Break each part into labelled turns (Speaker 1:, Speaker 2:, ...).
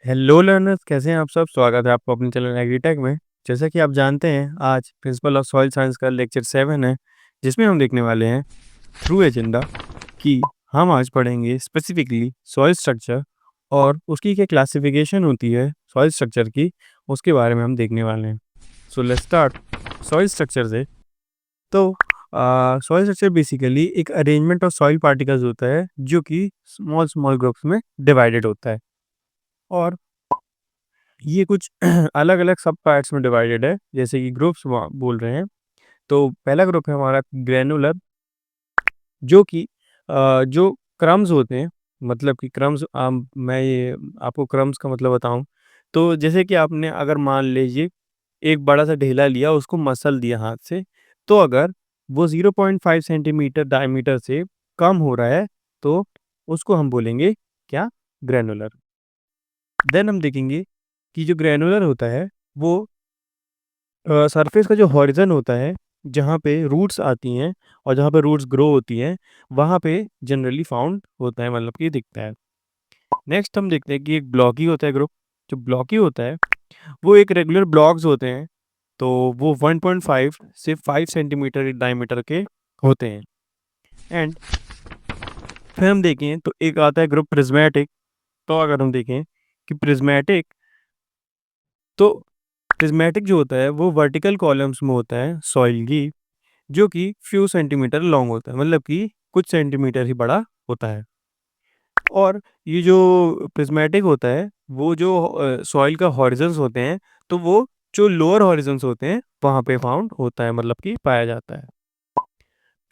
Speaker 1: Hello learners, कैसे हैं आप सब। स्वागत है आपको अपने चैनल एग्रीटेक में। जैसा कि आप जानते हैं, आज प्रिंसिपल ऑफ सॉइल साइंस का लेक्चर 7 है, जिसमें हम देखने वाले हैं थ्रू एजेंडा कि हम आज पढ़ेंगे स्पेसिफिकली सॉइल स्ट्रक्चर और उसकी क्या क्लासिफिकेशन होती है सॉइल स्ट्रक्चर की, उसके बारे में हम देखने वाले हैं। So let's start soil structure से। तो सॉइल स्ट्रक्चर बेसिकली एक अरेंजमेंट ऑफ सॉइल पार्टिकल्स होता है जो कि स्मॉल स्मॉल ग्रुप्स में डिवाइडेड होता है, और ये कुछ अलग अलग सब पार्ट्स में डिवाइडेड है, जैसे कि ग्रुप्स बोल रहे हैं। तो पहला ग्रुप है हमारा ग्रेनुलर, जो कि जो क्रम्स होते हैं, मतलब कि क्रम्स, मैं ये आपको क्रम्स का मतलब बताऊं तो जैसे कि आपने अगर मान लीजिए एक बड़ा सा ढेला लिया, उसको मसल दिया हाथ से, तो अगर वो 0.5 सेंटीमीटर डायमीटर से कम हो रहा है तो उसको हम बोलेंगे क्या, ग्रेनुलर। देन हम देखेंगे कि जो ग्रेनुलर होता है वो सरफेस का जो हॉरिज़न होता है, जहाँ पे रूट्स आती हैं और जहाँ पे रूट्स ग्रो होती हैं, वहाँ पे जनरली फाउंड होता है, मतलब कि दिखता है। नेक्स्ट हम देखते हैं कि एक ब्लॉकी होता है ग्रुप। जो ब्लॉकी होता है वो एक रेगुलर ब्लॉक्स होते हैं, तो वो 1.5 से 5 सेंटीमीटर डायमीटर के होते हैं। एंड फिर हम देखें तो एक आता है ग्रुप प्रिज्मेटिक। तो अगर हम देखें कि प्रिज्मेटिक, तो प्रिज्मेटिक जो होता है वो वर्टिकल कॉलम्स में होता है सॉइल की, जो कि फ्यू सेंटीमीटर लॉन्ग होता है, मतलब कि कुछ सेंटीमीटर ही बड़ा होता है। और ये जो प्रिज्मेटिक होता है वो जो सॉइल का हॉरिजन्स होते हैं, तो वो जो लोअर हॉरिजन्स होते हैं वहाँ पे फाउंड होता है, मतलब कि पाया जाता है।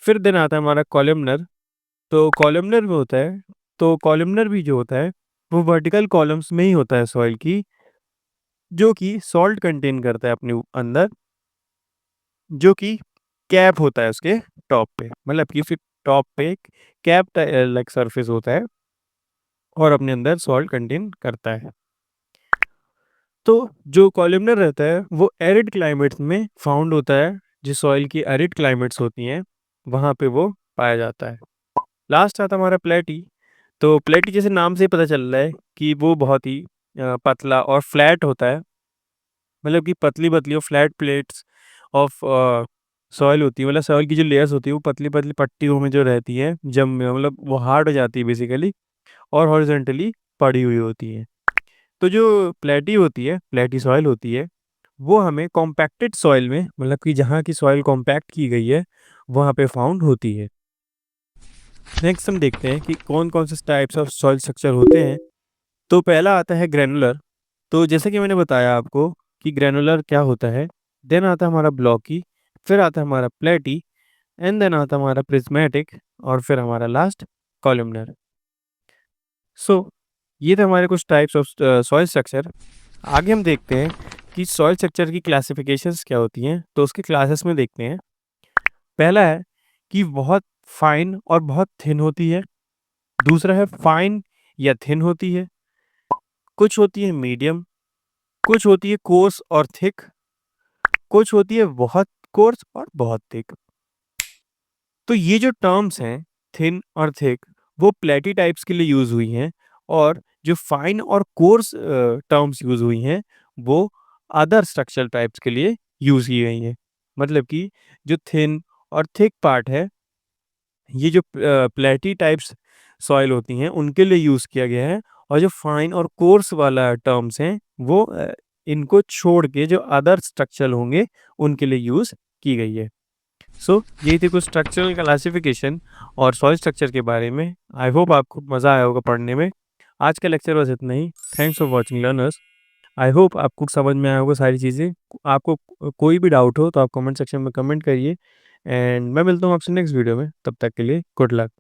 Speaker 1: फिर दिन आता है हमारा कॉलमनर। तो कॉलमनर भी होता है, तो कॉलमनर भी जो होता है वो वर्टिकल कॉलम्स में ही होता है सॉइल की, जो कि सॉल्ट कंटेन करता है अपने अंदर, जो कि कैप होता है उसके टॉप पे, मतलब कि फिर टॉप पे एक कैप लाइक सरफेस होता है और अपने अंदर सॉल्ट कंटेन करता है। तो जो कॉलमनर रहता है वो एरिड क्लाइमेट्स में फाउंड होता है, जो सॉइल की एरिड क्लाइमेट्स होती हैं वहाँ पे वो पाया जाता है। लास्ट आता है हमारा प्लेटी। तो प्लेटी जैसे नाम से ही पता चल रहा है कि वो बहुत ही पतला और फ्लैट होता है, मतलब कि पतली पतली और फ्लैट प्लेट्स ऑफ सॉइल होती है, मतलब सॉइल की जो लेयर्स होती है वो पतली पतली पट्टियों में जो रहती है, जब मतलब वो हार्ड हो जाती है बेसिकली, और हॉरिजॉन्टली पड़ी हुई होती है। तो जो प्लेटी होती है, प्लेटी सॉइल होती है, वो हमें कॉम्पैक्टेड सॉइल में, मतलब कि जहाँ की सॉइल कॉम्पैक्ट की गई है वहाँ पे फाउंड होती है। नेक्स्ट हम देखते हैं कि कौन कौन से टाइप्स ऑफ सॉइल स्ट्रक्चर होते हैं। तो पहला आता है ग्रेनुलर। तो जैसे कि मैंने बताया आपको कि ग्रेनुलर क्या होता है। देन आता है हमारा ब्लॉकी, फिर आता है हमारा प्लेटी, एंड देन आता है हमारा प्रिज्मेटिक, और फिर हमारा लास्ट कॉलमनर। सो ये थे हमारे कुछ टाइप्स ऑफ सॉइल स्ट्रक्चर। आगे हम देखते हैं कि सॉइल स्ट्रक्चर की क्लासिफिकेशंस क्या होती हैं, तो उसके क्लासेस में देखते हैं। पहला है कि बहुत फाइन और बहुत थिन होती है। दूसरा है फाइन या थिन होती है। कुछ होती है मीडियम, कुछ होती है कोर्स और थिक, कुछ होती है बहुत कोर्स और बहुत थिक। तो ये जो टर्म्स हैं, थिन और थिक, वो प्लेटी टाइप्स के लिए यूज हुई हैं, और जो फाइन और कोर्स टर्म्स यूज हुई हैं वो अदर स्ट्रक्चरल टाइप्स के लिए यूज की गई हैं। मतलब कि जो थिन और थिक पार्ट है, ये जो प्लेटी टाइप्स सॉइल होती हैं उनके लिए यूज किया गया है, और जो फाइन और कोर्स वाला टर्म्स हैं वो इनको छोड़ के जो अदर स्ट्रक्चरल होंगे उनके लिए यूज की गई है। सो यही थी कुछ स्ट्रक्चरल क्लासिफिकेशन और सॉइल स्ट्रक्चर के बारे में। आई होप आपको मज़ा आया होगा पढ़ने में। आज का लेक्चर बस इतना ही। Thanks for watching learners. I hope आपको समझ में आया होगा सारी चीज़ें। आपको कोई भी डाउट हो तो आप कमेंट सेक्शन में कमेंट करिए, एंड मैं मिलता हूँ आपसे नेक्स्ट वीडियो में। तब तक के लिए गुड लक।